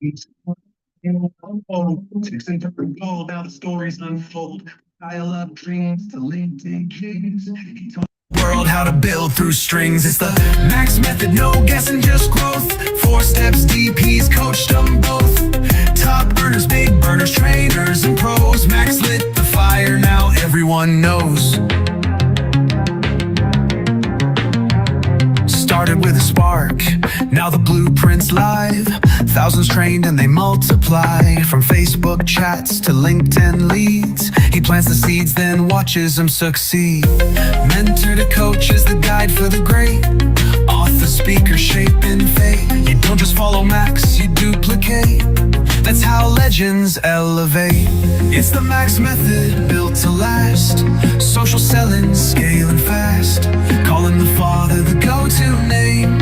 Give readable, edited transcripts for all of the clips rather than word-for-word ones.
Ticks and turn gold, now the stories unfold. Pile up dreams to LinkedIn kings. World how to build through strings. It's the Max method, no guessing, just growth. 4 steps deep, he's coached them both. Top burners, big burners, trainers and pros. Max lit the fire, now everyone knows. Started with a spark, now the blueprint's live. Thousands trained and they multiply. From Facebook chats to LinkedIn leads, he plants the seeds, then watches them succeed. Mentor to coach is the guide for the great. Author, speaker, shaping fate. You don't just follow Max, you duplicate. That's how legends elevate. It's the Max method, built to last. Social selling, scaling fast. Calling the father the go-to name.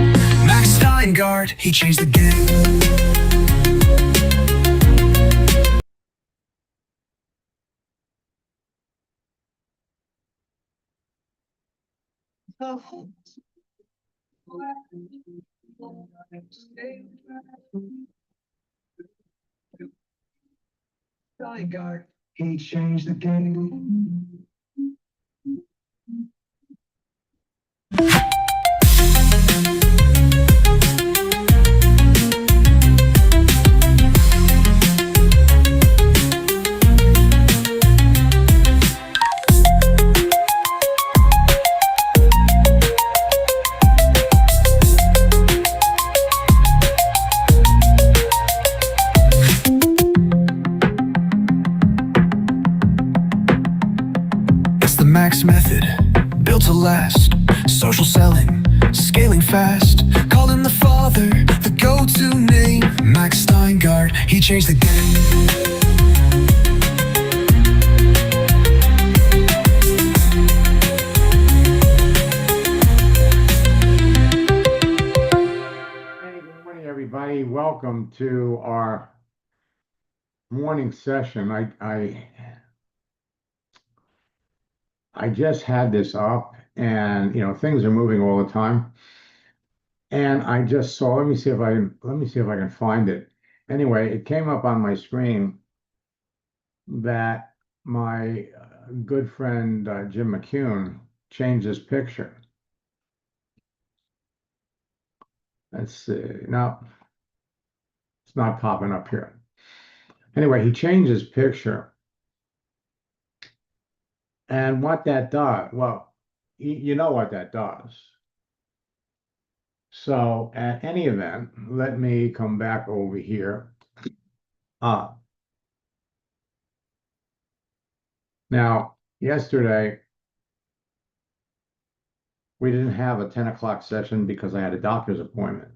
Max Steingart, he changed the game. Steingart, he changed the game. Max method, built to last. Social selling, scaling fast. Calling the father the go-to name. Max Steingart, he changed the game. Hey, good morning, everybody. Welcome to our morning session. I just had this up, and things are moving all the time. And I just saw. Let me see if I can find it. Anyway, it came up on my screen that my good friend Jim McCune changed his picture. Let's see. Now it's not popping up here. Anyway, he changed his picture. And what that does, well, you know what that does. So at any event, let me come back over here. Now, yesterday, we didn't have a 10 o'clock session because I had a doctor's appointment.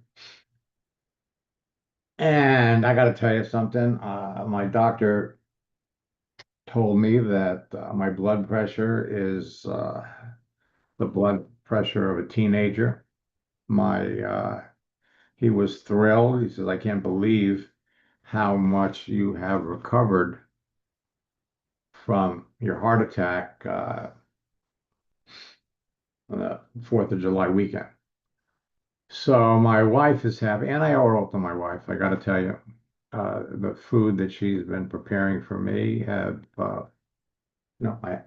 And I got to tell you something. My doctor told me that my blood pressure is the blood pressure of a teenager. He was thrilled. He says, "I can't believe how much you have recovered from your heart attack on the 4th of July weekend." So my wife is happy, and I owe it to my wife. I got to tell you, the food that she's been preparing for me I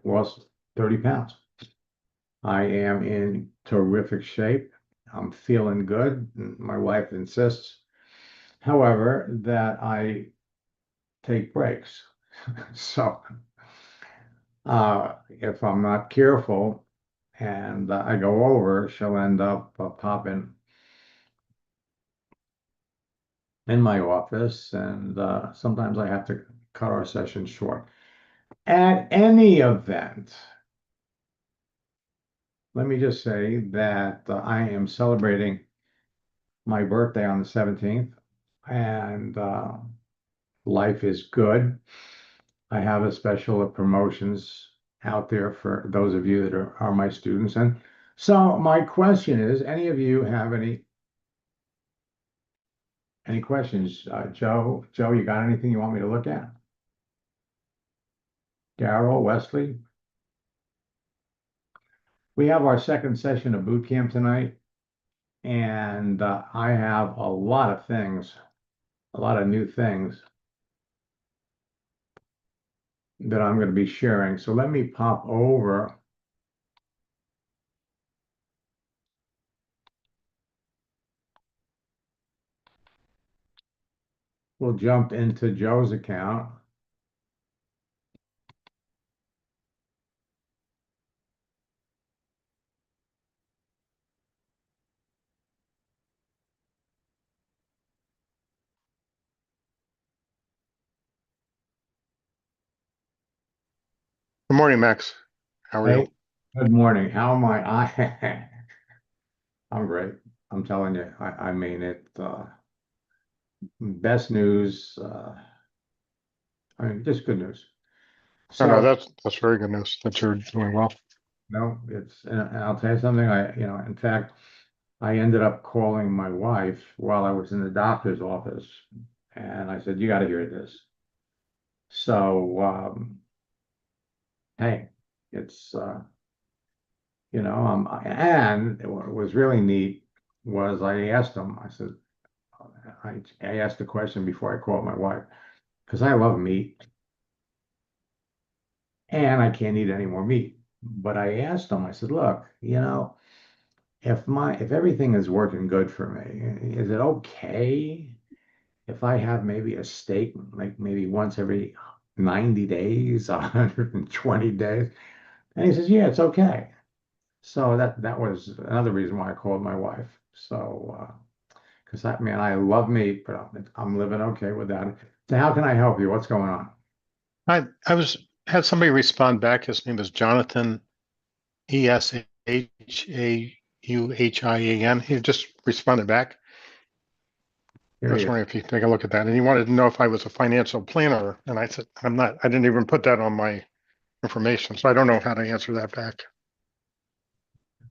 lost 30 pounds. I am in terrific shape. I'm feeling good. My wife insists, however, that I take breaks. So if I'm not careful and I go over, she'll end up popping in my office, and sometimes I have to cut our session short. At any event, let me just say that I am celebrating my birthday on the 17th, and life is good. I have a special promotions out there for those of you that are my students. And so my question is, any of you have any questions? Joe, you got anything you want me to look at? Darrell, Wesley? We have our second session of boot camp tonight, and I have a lot of things a lot of new things that I'm going to be sharing. So let me pop over. We'll jump into Joe's account. Good morning, Max. How are you? Hey, good morning. How am I? I'm great. I'm telling you, I mean it. Best news. I mean, just good news. Oh, no, So, that's very good news that you're doing well. no, and I'll tell you something. In fact, I ended up calling my wife while I was in the doctor's office, and I said, "You got to hear this." So, hey, it's and what was really neat was I asked him. I said, I asked the question before I called my wife because I love meat and I can't eat any more meat. But I asked him. I said, "Look, if everything is working good for me, is it okay if I have maybe a steak, like maybe once every 90 days, 120 days?" And he says, "Yeah, it's okay." So that was another reason why I called my wife. So, because I love meat, but I'm living okay without it. So how can I help you? What's going on? I had somebody respond back. His name is Jonathan Eshauhian. He just responded back. I Here he was is. wondering if you take a look at that. And he wanted to know if I was a financial planner. And I said, I'm not. I didn't even put that on my information. So I don't know how to answer that back.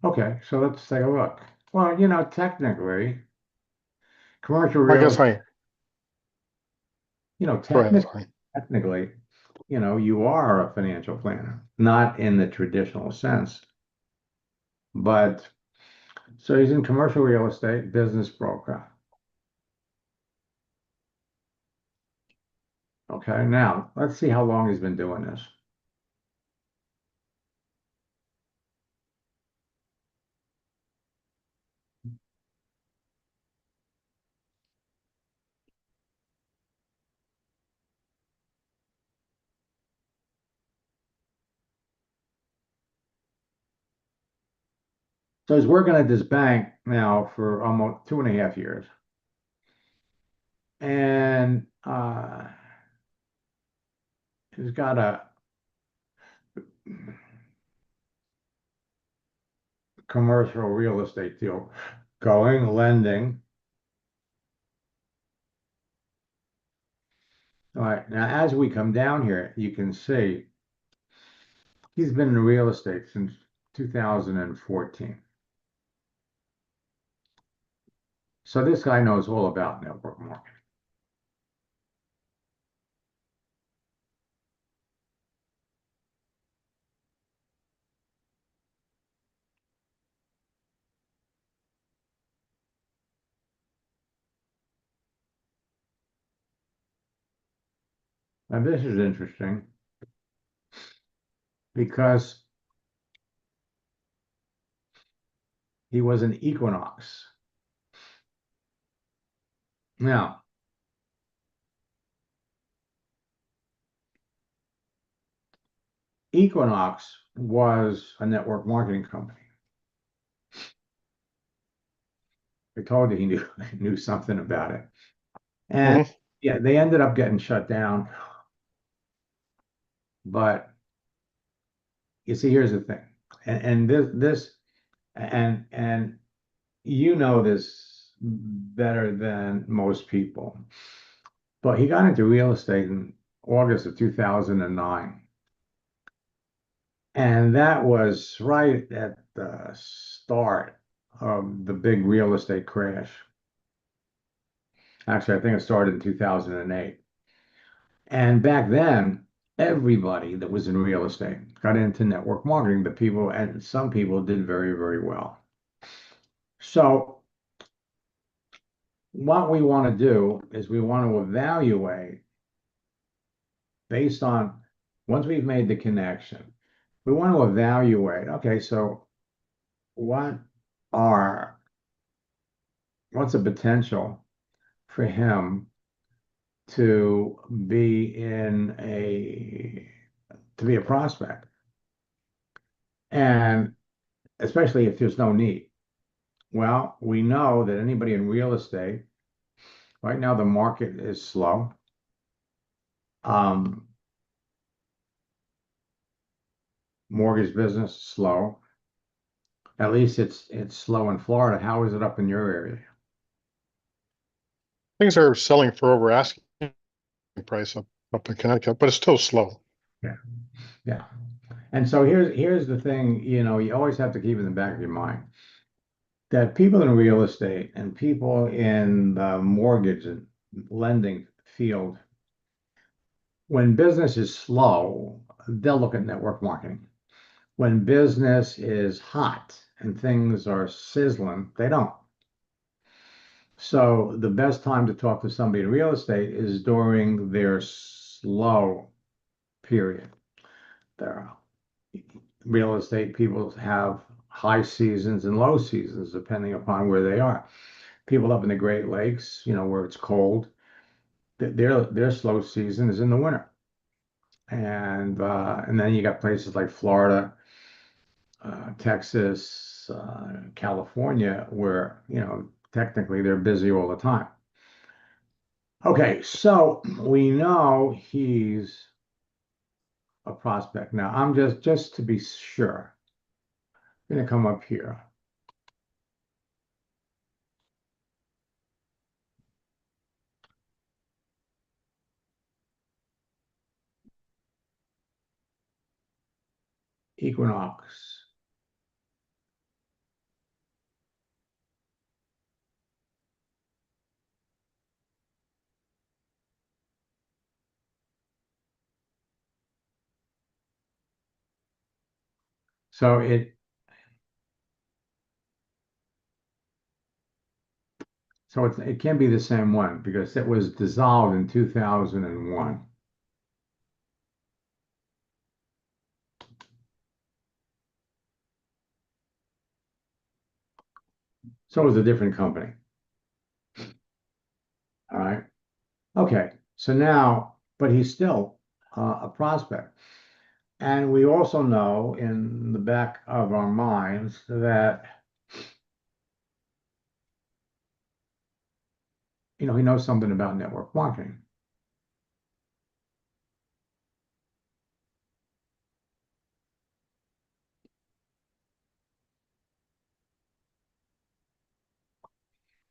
Okay, so let's take a look. Well, technically, commercial I real guess estate, I you know, go ahead. technic technically, you are a financial planner, not in the traditional sense, but so he's in commercial real estate, business broker. Okay, now let's see how long he's been doing this. So he's working at this bank now for almost 2.5 years. And he's got a commercial real estate deal going, lending. All right, now as we come down here, you can see he's been in real estate since 2014. So this guy knows all about network marketing. And this is interesting because he was an Equinox. Now, Equinox was a network marketing company. I told you he knew something about it. And Mhm. yeah, they ended up getting shut down. But you see, here's the thing, and and you know this better than most people. But he got into real estate in August of 2009. And that was right at the start of the big real estate crash. Actually, I think it started in 2008. And back then, everybody that was in real estate got into network marketing. The people, and some people did very, very well. So what we want to do is we want to evaluate based on, once we've made the connection, we want to evaluate, okay, so what are, what's the potential for him to be to be a prospect? And especially if there's no need. Well, we know that anybody in real estate, right now the market is slow. Um, Mortgage business is slow. At least it's slow in Florida. How is it up in your area? Things are selling for over asking price up in Connecticut, but it's still slow. Yeah, yeah. And so here's the thing, you always have to keep in the back of your mind that people in real estate and people in the mortgage and lending field, when business is slow, they'll look at network marketing. When business is hot and things are sizzling, they don't. So the best time to talk to somebody in real estate is during their slow period. Their real estate people have high seasons and low seasons depending upon where they are. People up in the Great Lakes, where it's cold, their slow season is in the winter. And then you got places like Florida, Texas, California, where technically they're busy all the time. Okay, so we know he's a prospect. Now I'm just to be sure, I'm gonna come up here. Equinox. So it can't be the same one because it was dissolved in 2001. So it was a different company. All right. Okay. So now, but he's still a prospect. And we also know in the back of our minds that, he knows something about network marketing.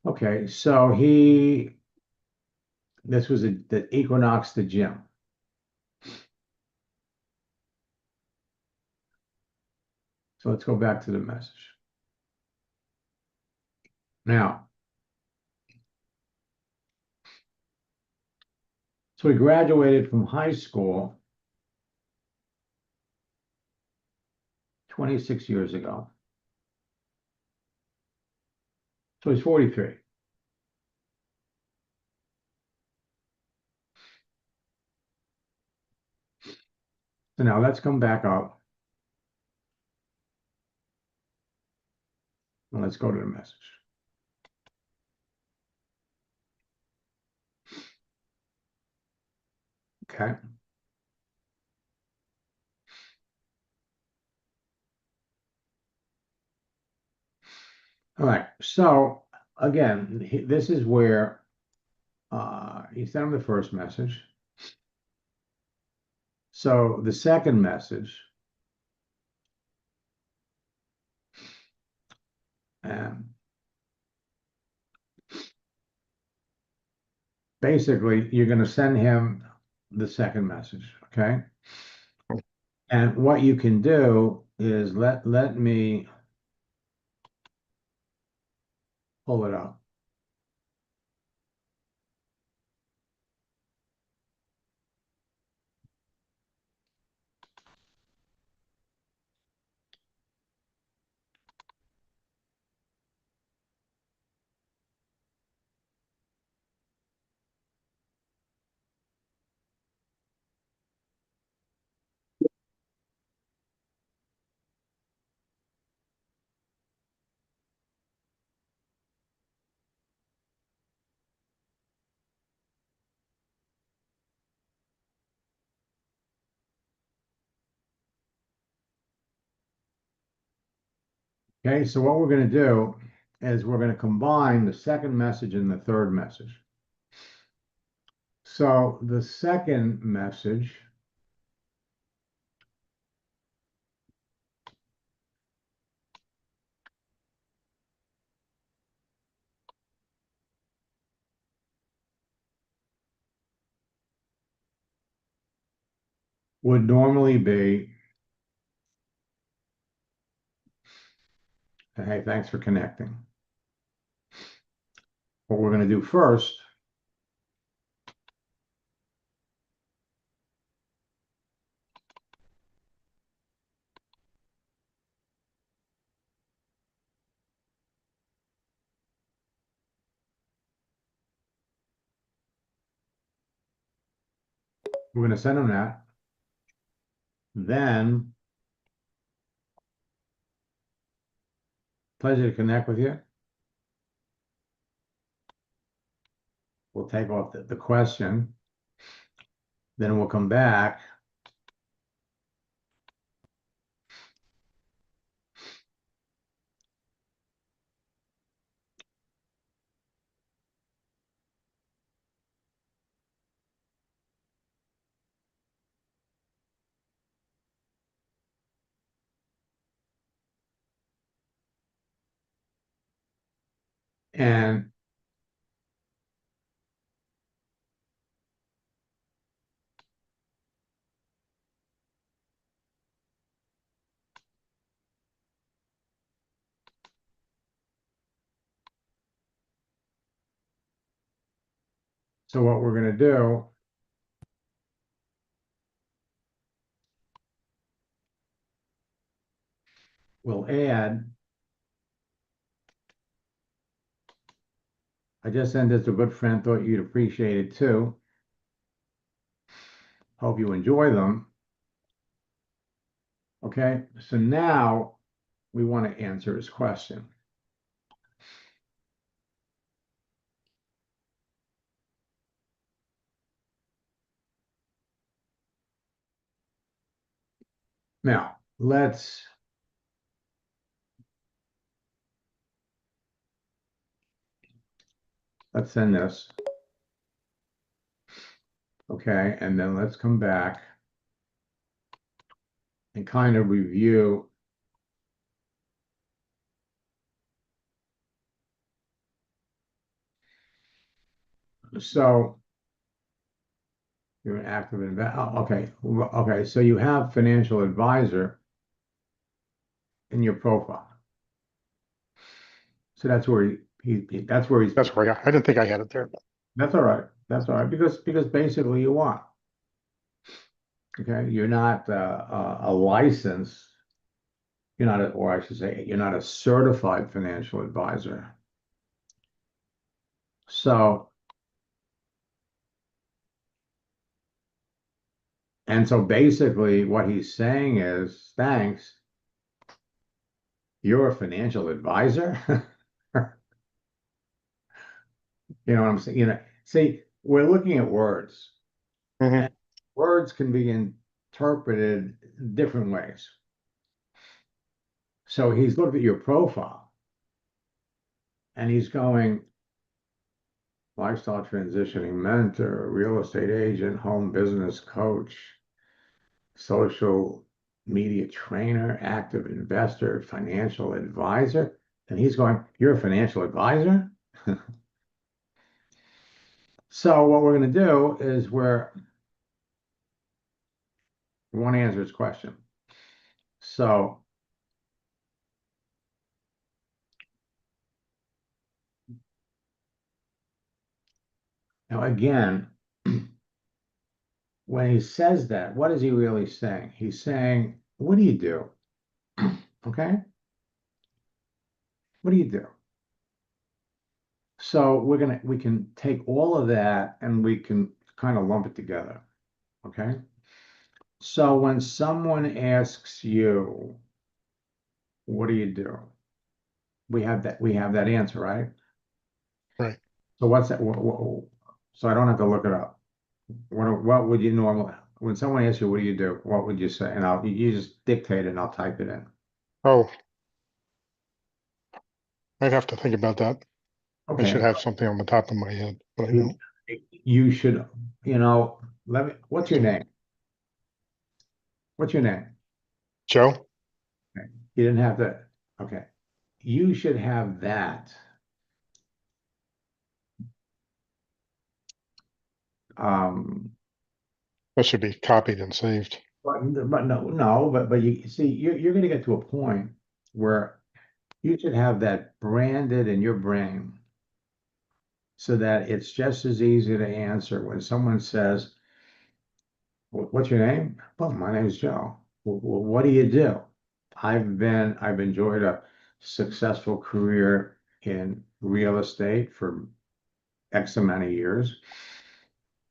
Okay. So this was the Equinox, the gym. So let's go back to the message. Now, so he graduated from high school 26 years ago. So he's 43. So now let's come back up and let's go to the message. Okay. All right. So again, this is where he sent him the first message. So the second message, basically, you're going to send him the second message. Okay. And what you can do is let me pull it up. Okay, so what we're going to do is we're going to combine the second message and the third message. So the second message would normally be, hey, thanks for connecting. What we're going to do first, we're going to send them that. Then, pleasure to connect with you. We'll take off the question. Then we'll come back. And so what we're going to do, we'll add, I just sent this to a good friend, thought you'd appreciate it too. Hope you enjoy them. Okay, so now we want to answer his question. Now, let's send this. Okay, and then let's come back and kind of review. So you're an active investor. Oh, okay, okay. So you have financial advisor in your profile. So that's where that's where he's. That's where I didn't think I had it there. That's all right. That's all right because basically you are. Okay, you're not a licensed. You're not, or I should say, you're not a certified financial advisor. So, and so basically what he's saying is, thanks, you're a financial advisor. You know what I'm saying? You know, see, we're looking at words. Mhm. And words can be interpreted different ways. So he's looked at your profile and he's going, lifestyle transitioning mentor, real estate agent, home business coach, social media trainer, active investor, financial advisor. And he's going, you're a financial advisor? So what we're going to do is we want to answer his question. So now again, when he says that, what is he really saying? He's saying, what do you do? Okay? What do you do? So we can take all of that and we can kind of lump it together. Okay? So when someone asks you, what do you do? We have that answer, right? Right. So what's that? So I don't have to look it up. What would you normally, when someone asks you, what do you do? What would you say? And you just dictate it and I'll type it in. Oh, I'd have to think about that. I should Okay, have something on the top of my head, but I you, don't. you should, let me, what's your name? What's your name? Joe? Okay. You didn't have to, okay. You should have that. Um, That should be copied and saved. but no, but you see, you're going to get to a point where you should have that branded in your brain so that it's just as easy to answer when someone says, What's your name? Well, my name is Joe. Well, what do you do? I've enjoyed a successful career in real estate for X amount of years.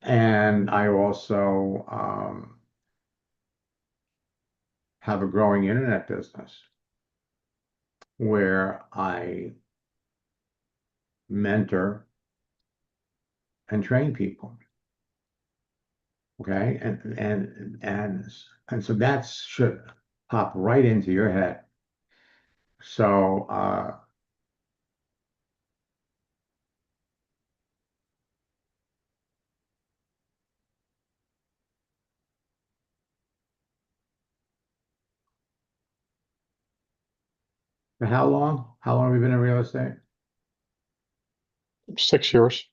And I also have a growing internet business where I mentor and train people. Okay. And so that should pop right into your head. So for how long? How long have you been in real estate? 6 years.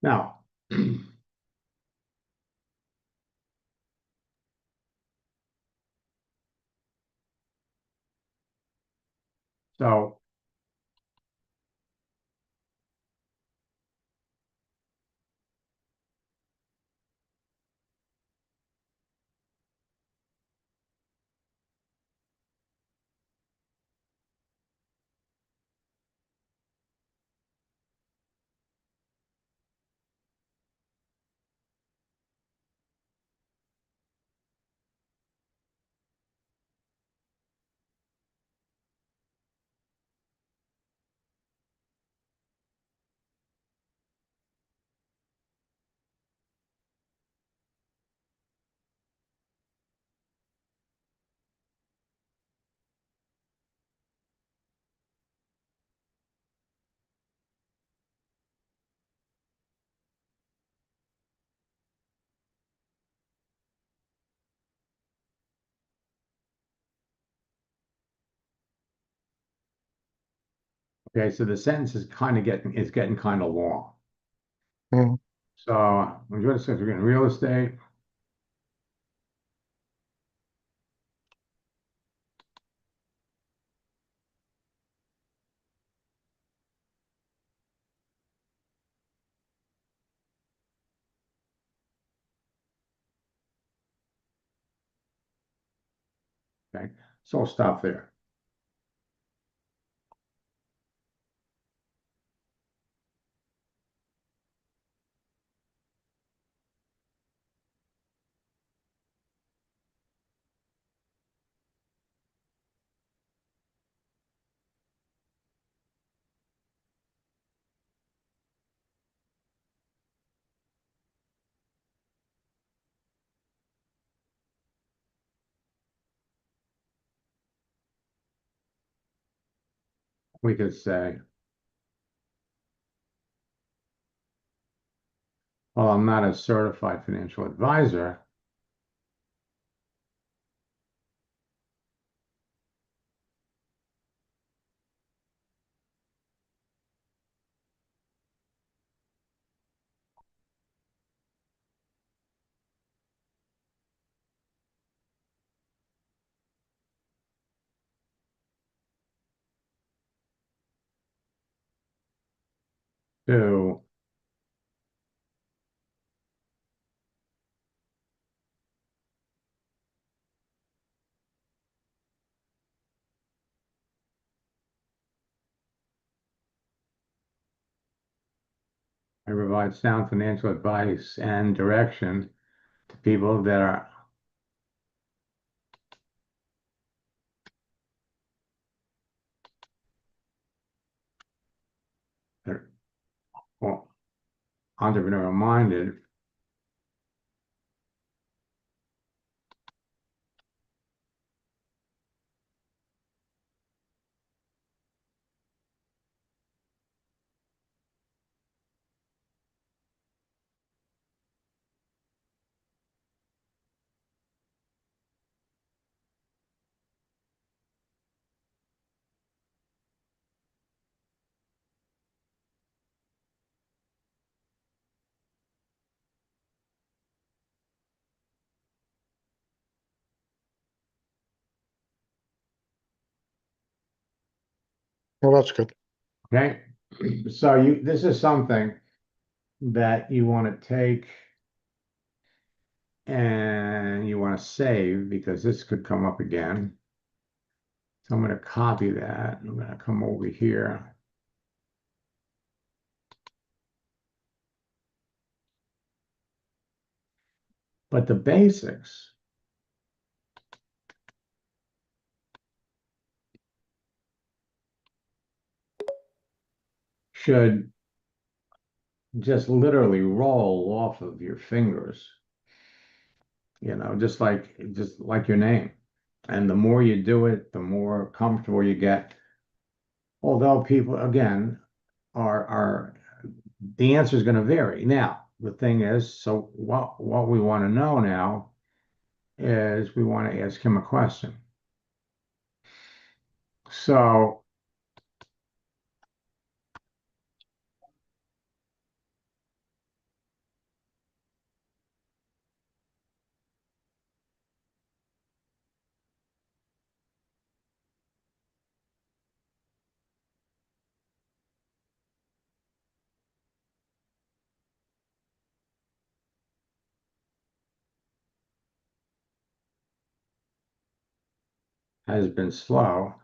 Now, so Okay, so the sentence is getting kind of long. Mhm. So enjoy the sex in real estate. Okay, so I'll stop there. We could say, well, I'm not a certified financial advisor, to I provide sound financial advice and direction to people that are well, entrepreneurial minded. Well, that's good. Okay, so this is something that you want to take and you want to save because this could come up again. So I'm going to copy that. I'm going to come over here. But the basics should just literally roll off of your fingers, just like your name. And the more you do it, the more comfortable you get. Although people, again, are the answer is going to vary. Now, the thing is, so what we want to know now is we want to ask him a question. So has been slow.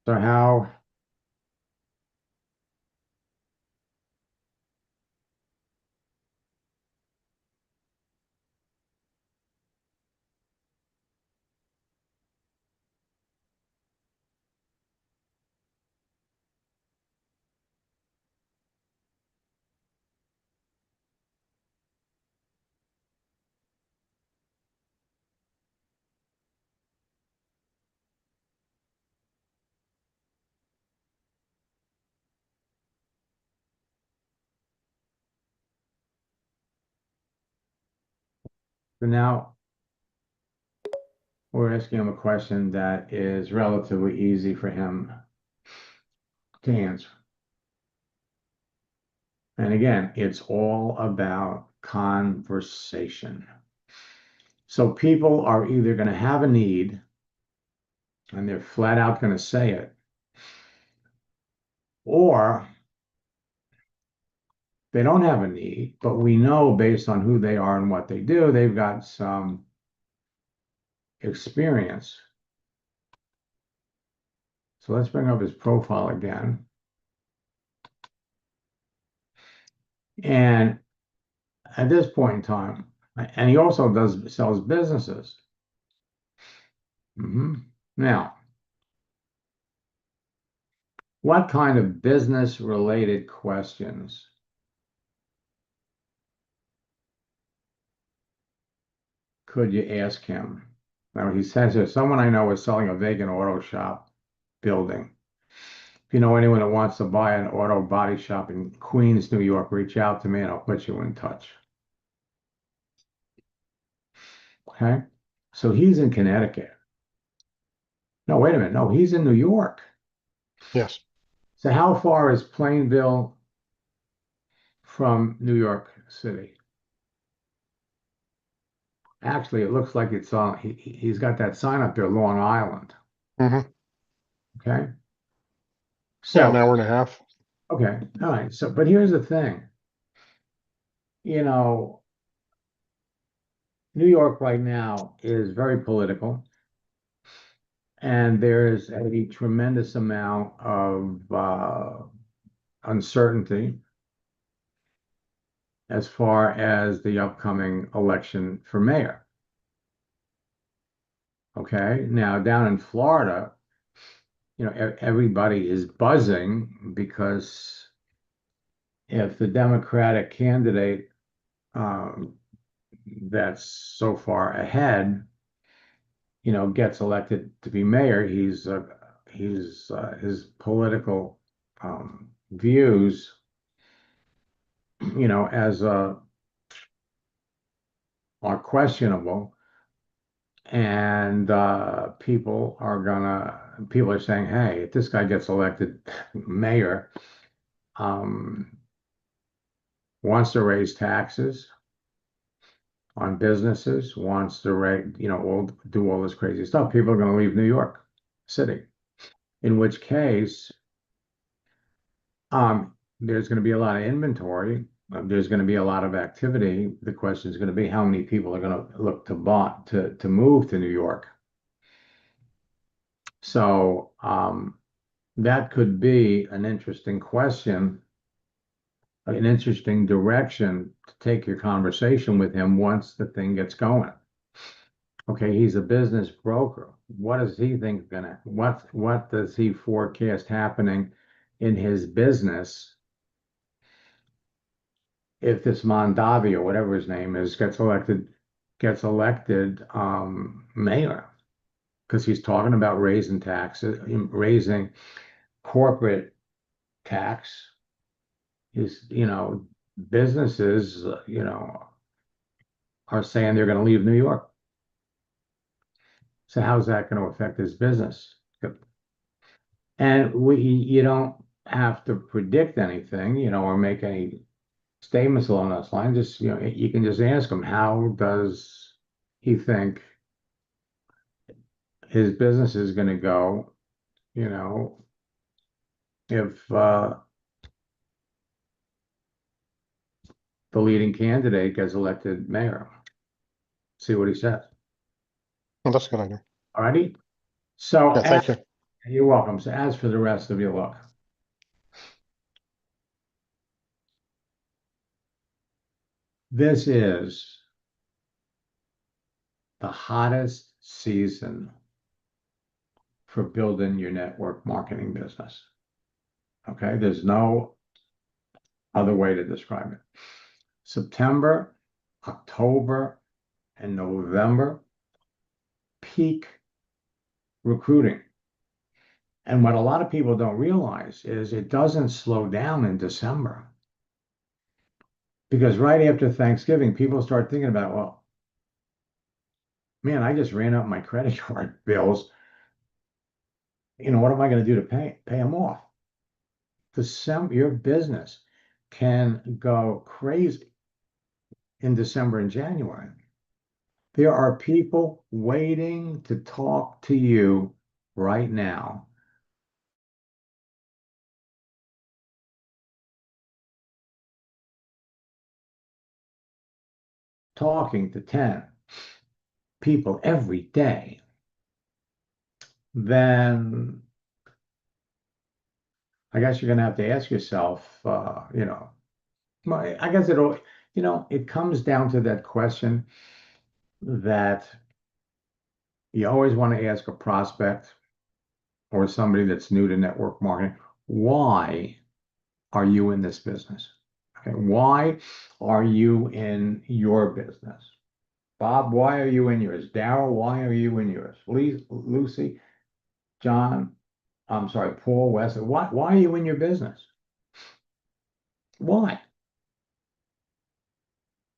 So So now we're asking him a question that is relatively easy for him to answer. And again, it's all about conversation. So people are either going to have a need and they're flat out going to say it, or they don't have a need, but we know based on who they are and what they do, they've got some experience. So let's bring up his profile again. And at this point in time, and he also sells businesses. Now, what kind of business related questions could you ask him? Now, he says here, someone I know is selling a vacant auto shop building. If you know anyone that wants to buy an auto body shop in Queens, New York, reach out to me and I'll put you in touch. Okay. So he's in Connecticut. No, wait a minute. No, he's in New York. Yes. So how far is Plainville from New York City? Actually, it looks like it's on, he's got that sign up there, Long Island. Mm-hmm. Okay. Yeah, an So, hour and a half. okay. All right. So, but here's the thing. You know, New York right now is very political, and there's a tremendous amount of uncertainty as far as the upcoming election for mayor. Okay. Now, down in Florida, everybody is buzzing because if the Democratic candidate that's so far ahead, gets elected to be mayor, his political views, as are questionable, and people are saying, hey, if this guy gets elected mayor, wants to raise taxes on businesses, wants to do all this crazy stuff, people are going to leave New York City. In which case, there's going to be a lot of inventory. There's going to be a lot of activity. The question is going to be how many people are going to look to move to New York. So that could be an interesting question, an interesting direction to take your conversation with him once the thing gets going. Okay, he's a business broker. What does he think what does he forecast happening in his business if this Mondavi or whatever his name is gets elected mayor? Because he's talking about raising taxes, raising corporate tax. Businesses, are saying they're going to leave New York. So how's that going to affect his business? And you don't have to predict anything, or make any statements along those lines. Just, you can just ask him, how does he think his business is going to go, if the leading candidate gets elected mayor? See what he says. Well, that's a good idea. All righty. So Yeah, thank you. you're welcome. So as for the rest of your look, this is the hottest season for building your network marketing business. Okay, there's no other way to describe it. September, October, and November, peak recruiting. And what a lot of people don't realize is it doesn't slow down in December. Because right after Thanksgiving, people start thinking about, well, man, I just ran up my credit card bills. What am I going to do to pay them off? Your business can go crazy in December and January. There are people waiting to talk to you right now. Talking to 10 people every day, then I guess you're going to have to ask yourself, I guess it comes down to that question that you always want to ask a prospect or somebody that's new to network marketing, why are you in this business? Okay, why are you in your business? Bob, why are you in yours? Darrell, why are you in yours? Lucy, John, I'm sorry, Paul, Wesley, why are you in your business? Why?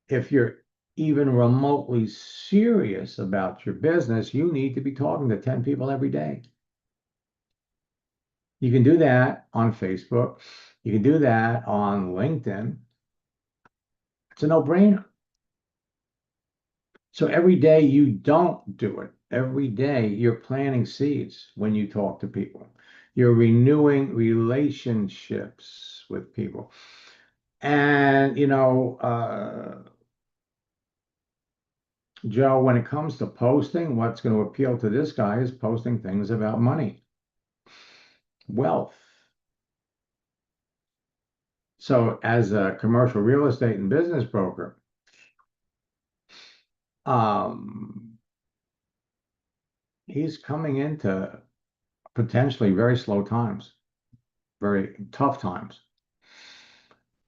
If you're even remotely serious about your business, you need to be talking to 10 people every day. You can do that on Facebook. You can do that on LinkedIn. It's a no-brainer. So every day you don't do it. Every day you're planting seeds when you talk to people. You're renewing relationships with people. And, Joe, when it comes to posting, what's going to appeal to this guy is posting things about money, wealth. So as a commercial real estate and business broker, he's coming into potentially very slow times, very tough times.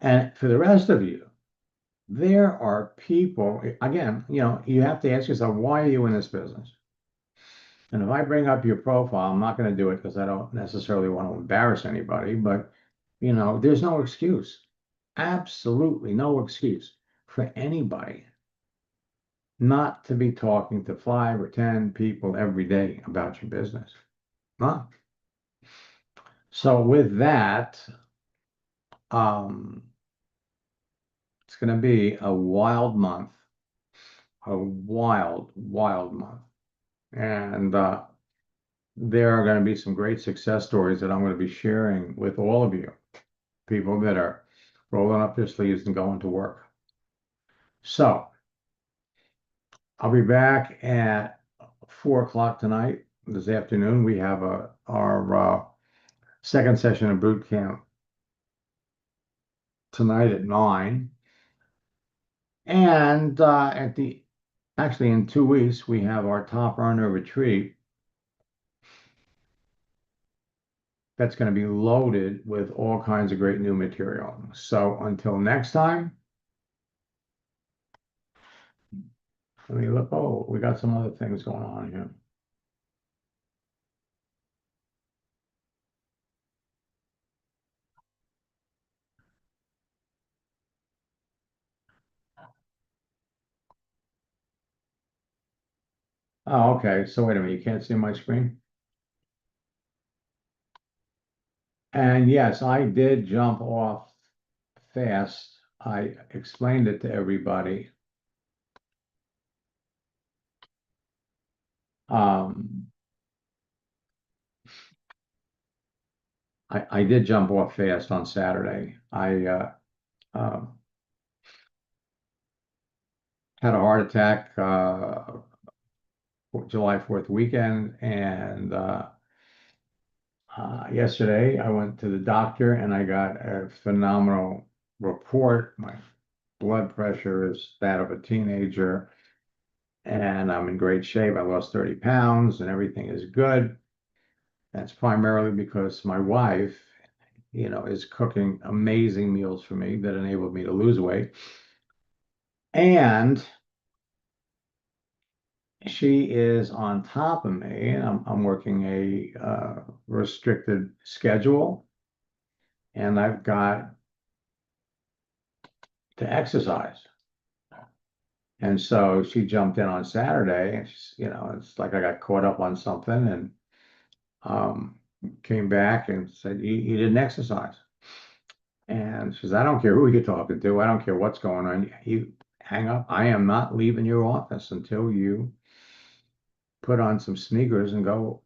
And for the rest of you, there are people, again, you have to ask yourself, why are you in this business? And if I bring up your profile, I'm not going to do it because I don't necessarily want to embarrass anybody, but there's no excuse, absolutely no excuse for anybody not to be talking to 5 or 10 people every day about your business. Huh? So with that, it's going to be a wild month, a wild, wild month. And there are going to be some great success stories that I'm going to be sharing with all of you, people that are rolling up their sleeves and going to work. So I'll be back at 4 o'clock tonight. This afternoon, we have our second session of boot camp tonight at 9. And actually in 2 weeks, we have our top earner retreat that's going to be loaded with all kinds of great new material. So until next time, let me look. Oh, we got some other things going on here. Oh, okay. So wait a minute, you can't see my screen? And yes, I did jump off fast. I explained it to everybody. I did jump off fast on Saturday. I had a heart attack July 4th weekend, and yesterday I went to the doctor and I got a phenomenal report. My blood pressure is that of a teenager, and I'm in great shape. I lost 30 pounds and everything is good. That's primarily because my wife, is cooking amazing meals for me that enabled me to lose weight. And she is on top of me, and I'm working a restricted schedule, and I've got to exercise. And so she jumped in on Saturday, and she's, it's like I got caught up on something, and came back and said, you didn't exercise. And she says, I don't care who you're talking to. I don't care what's going on. You hang up. I am not leaving your office until you put on some sneakers and go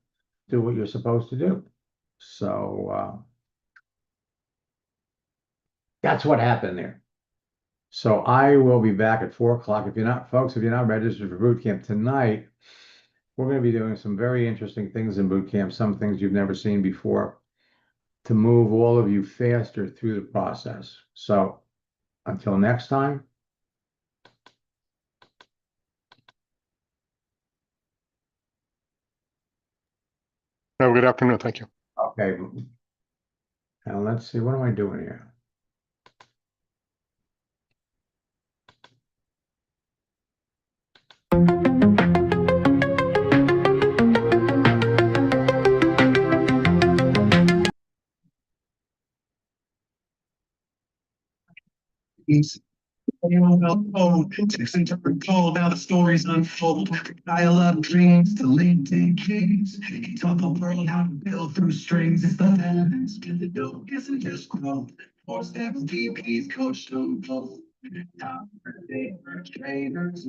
do what you're supposed to do. So that's what happened there. So I will be back at 4 o'clock. If you're not, folks, if you're not registered for boot camp tonight, we're going to be doing some very interesting things in boot camp, some things you've never seen before, to move all of you faster through the process. So until next time. No, good afternoon. Thank you. Okay. Now let's see, what am I doing here? Texting to recall, now the stories unfold. Dial up dreams to lead decades. He taught the world how to build through strings. It's the balance, get the dope, isn't just growth. 4 steps deep, he's coached them both. Top trainers.